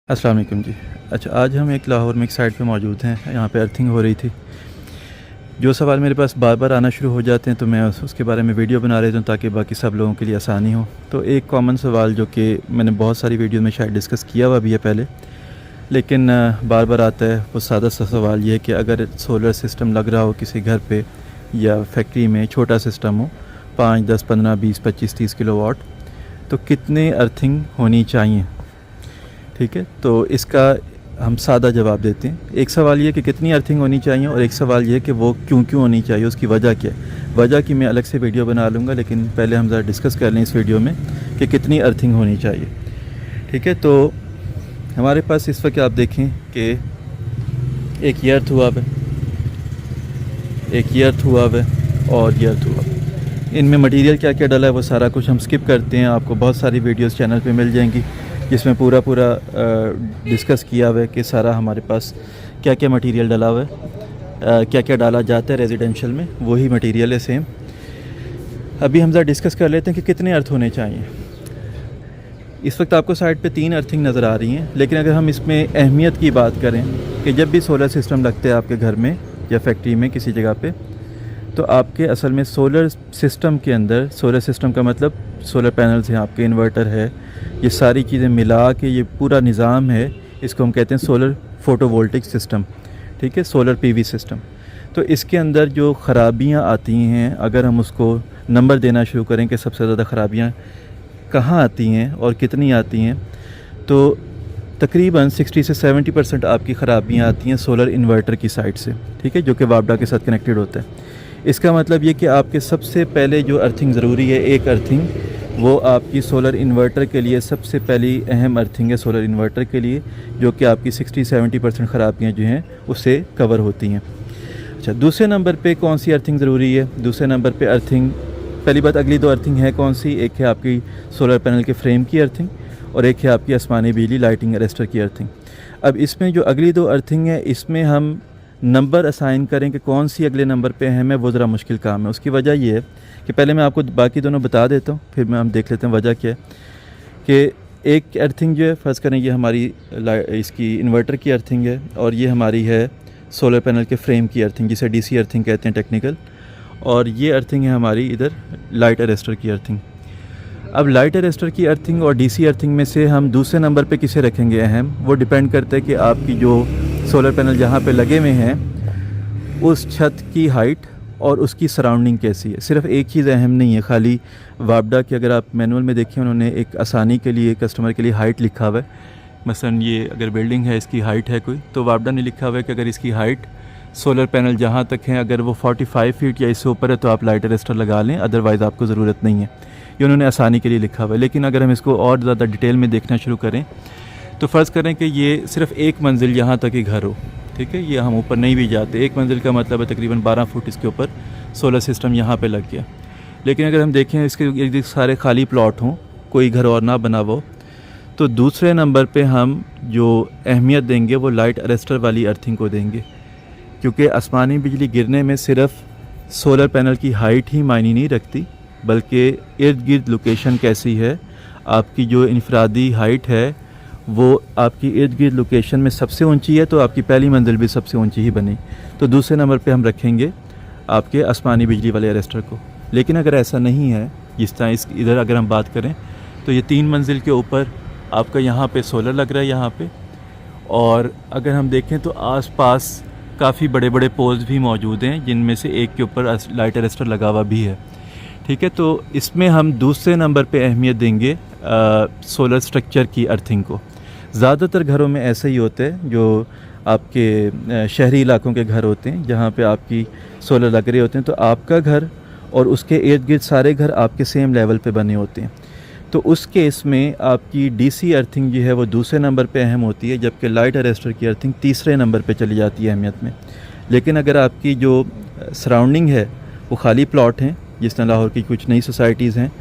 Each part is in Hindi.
अस्सलाम वालेकुम जी। अच्छा, आज हम एक लाहौर में एक साइट पे मौजूद हैं। यहाँ पे अर्थिंग हो रही थी। जो सवाल मेरे पास बार बार आना शुरू हो जाते हैं तो मैं उसके बारे में वीडियो बना लेता हूँ ताकि बाकी सब लोगों के लिए आसानी हो। तो एक कॉमन सवाल जो कि मैंने बहुत सारी वीडियो में शायद डिस्कस किया हुआ भी है पहले, लेकिन बार बार आता है, वो सादा सा सवाल ये है कि अगर सोलर सिस्टम लग रहा हो किसी घर पर या फैक्ट्री में, छोटा सिस्टम हो 5, 10, 15, 20, 25, 30 किलोवाट, तो कितने अर्थिंग होनी चाहिए। ठीक है, तो इसका हम सादा जवाब देते हैं। एक सवाल ये कि कितनी अर्थिंग होनी चाहिए और एक सवाल ये कि वो क्यों होनी चाहिए, उसकी वजह क्या है। वजह की मैं अलग से वीडियो बना लूँगा, लेकिन पहले हम ज़रा डिस्कस कर लें इस वीडियो में कि कितनी अर्थिंग होनी चाहिए। ठीक है, तो हमारे पास इस वक्त आप देखें कि एक ये अर्थ हुआ है, एक ये अर्थ हुआ है और ये अर्थ हुआ है। इनमें मटीरियल क्या क्या डला है वो सारा कुछ हम स्किप करते हैं। आपको बहुत सारी वीडियोज़ चैनल पर मिल जाएंगी जिसमें पूरा डिस्कस किया हुआ है कि सारा हमारे पास क्या क्या मटेरियल डला हुआ है, क्या क्या डाला जाता है रेजिडेंशियल में, वही मटेरियल है सेम। अभी हम ज़रा डिस्कस कर लेते हैं कि कितने अर्थ होने चाहिए। इस वक्त आपको साइड पे 3 अर्थिंग नज़र आ रही हैं, लेकिन अगर हम इसमें अहमियत की बात करें कि जब भी सोलर सिस्टम लगते हैं आपके घर में या फैक्ट्री में किसी जगह पे, तो आपके असल में सोलर सिस्टम के अंदर, सोलर सिस्टम का मतलब सोलर पैनल्स हैं आपके, इन्वर्टर है, ये सारी चीज़ें मिला के ये पूरा निज़ाम है, इसको हम कहते हैं सोलर फोटोवोल्टिक सिस्टम। ठीक है, सोलर पीवी सिस्टम। तो इसके अंदर जो ख़राबियाँ आती हैं, अगर हम उसको नंबर देना शुरू करें कि सबसे ज़्यादा ख़राबियाँ कहाँ आती हैं और कितनी आती हैं, तो तकरीबन 60 से 70% आपकी ख़राबियाँ आती हैं सोलर इन्वर्टर की साइड से। ठीक है, जो कि वापडा के साथ कनेक्टेड होता है। इसका मतलब ये कि आपके सबसे पहले जो अर्थिंग ज़रूरी है, एक अर्थिंग, वो आपकी सोलर इन्वर्टर के लिए सबसे पहली अहम अर्थिंग है सोलर इन्वर्टर के लिए, जो कि आपकी 60-70% ख़राबियाँ जो हैं उससे कवर होती हैं। अच्छा, दूसरे नंबर पे कौन सी अर्थिंग ज़रूरी है? दूसरे नंबर पे अर्थिंग, पहली बात, अगली 2 अर्थिंग है कौन सी? एक है आपकी सोलर पैनल के फ्रेम की अर्थिंग और एक है आपकी आसमानी बिजली लाइटिंग अरेस्टर की अर्थिंग। अब इसमें जो अगली 2 अर्थिंग है, इसमें हम नंबर असाइन करें कि कौन सी अगले नंबर पे अहम है, वो ज़रा मुश्किल काम है। उसकी वजह ये है कि पहले मैं आपको बाकी दोनों बता देता हूँ, फिर हम देख लेते हैं वजह क्या है। कि एक अर्थिंग जो है, फ़र्ज़ करें ये हमारी इसकी इन्वर्टर की अर्थिंग है और ये हमारी है सोलर पैनल के फ्रेम की अर्थिंग, जिसे डीसी अर्थिंग कहते हैं टेक्निकल, और ये अर्थिंग है हमारी इधर लाइट अरेस्टर की अर्थिंग। अब लाइट अरेस्टर की अर्थिंग और डीसी अर्थिंग में से हम दूसरे नंबर पे किसे रखेंगे अहम, वो डिपेंड करता है कि आपकी जो सोलर पैनल जहाँ पे लगे हुए हैं उस छत की हाइट और उसकी सराउंडिंग कैसी है। सिर्फ एक चीज़ अहम नहीं है खाली। वापडा की अगर आप मैनुअल में देखें, उन्होंने एक आसानी के लिए कस्टमर के लिए हाइट लिखा हुआ है। मसलन ये अगर बिल्डिंग है, इसकी हाइट है कोई, तो वापडा ने लिखा हुआ है कि अगर इसकी हाइट सोलर पैनल जहाँ तक है, अगर वो 45 फीट या इससे ऊपर है तो आप लाइट अरेस्टर लगा लें, अदरवाइज़ आपको ज़रूरत नहीं है। ये उन्होंने आसानी के लिए लिखा हुआ है। लेकिन अगर हम इसको और ज़्यादा डिटेल में देखना शुरू करें तो फ़र्ज़ करें कि ये सिर्फ़ एक मंजिल यहाँ तक ही घर हो। ठीक है, ये हम ऊपर नहीं भी जाते। एक मंजिल का मतलब है तकरीबन 12 फुट इसके ऊपर सोलर सिस्टम यहाँ पे लग गया। लेकिन अगर हम देखें इसके इर्द सारे खाली प्लॉट हों, कोई घर और ना बना हो, तो दूसरे नंबर पे हम जो अहमियत देंगे वो लाइट अरेस्टर वाली अर्थिंग को देंगे, क्योंकि आसमानी बिजली गिरने में सिर्फ सोलर पैनल की हाइट ही मायने नहीं रखती, बल्कि इर्द गिर्द लोकेशन कैसी है, आपकी जो इनफरादी हाइट है वो आपकी इर्द गिर्द लोकेशन में सबसे ऊंची है तो आपकी पहली मंजिल भी सबसे ऊंची ही बनी। तो दूसरे नंबर पे हम रखेंगे आपके आसमानी बिजली वाले अरेस्टर को। लेकिन अगर ऐसा नहीं है, जिस तरह इस इधर अगर हम बात करें तो ये 3 मंजिल के ऊपर आपका यहाँ पे सोलर लग रहा है यहाँ पे, और अगर हम देखें तो आसपास काफ़ी बड़े बड़े पोल्स भी मौजूद हैं, जिनमें से एक के ऊपर लाइट अरेस्टर लगा हुआ भी है। ठीक है, तो इसमें हम दूसरे नंबर पे अहमियत देंगे सोलर स्ट्रक्चर की अर्थिंग को। ज़्यादातर घरों में ऐसे ही होते हैं, जो आपके शहरी इलाकों के घर होते हैं जहाँ पे आपकी सोलर लग रहे होते हैं, तो आपका घर और उसके इर्द गिर्द सारे घर आपके सेम लेवल पे बने होते हैं। तो उस केस में आपकी डीसी अर्थिंग जो है वो दूसरे नंबर पे अहम होती है, जबकि लाइट अरेस्टर की अर्थिंग तीसरे नंबर पे चली जाती है अहमियत में। लेकिन अगर आपकी जो सराउंडिंग है वो खाली प्लॉट हैं, जिस तरह लाहौर की कुछ नई सोसाइटीज़ हैं,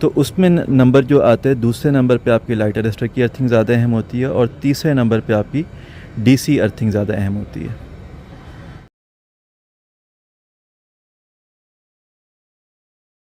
तो उसमें नंबर जो आता है, दूसरे नंबर पे आपकी लाइट अरेस्टर की अर्थिंग ज़्यादा अहम होती है और तीसरे नंबर पे आपकी डीसी अर्थिंग ज़्यादा अहम होती है।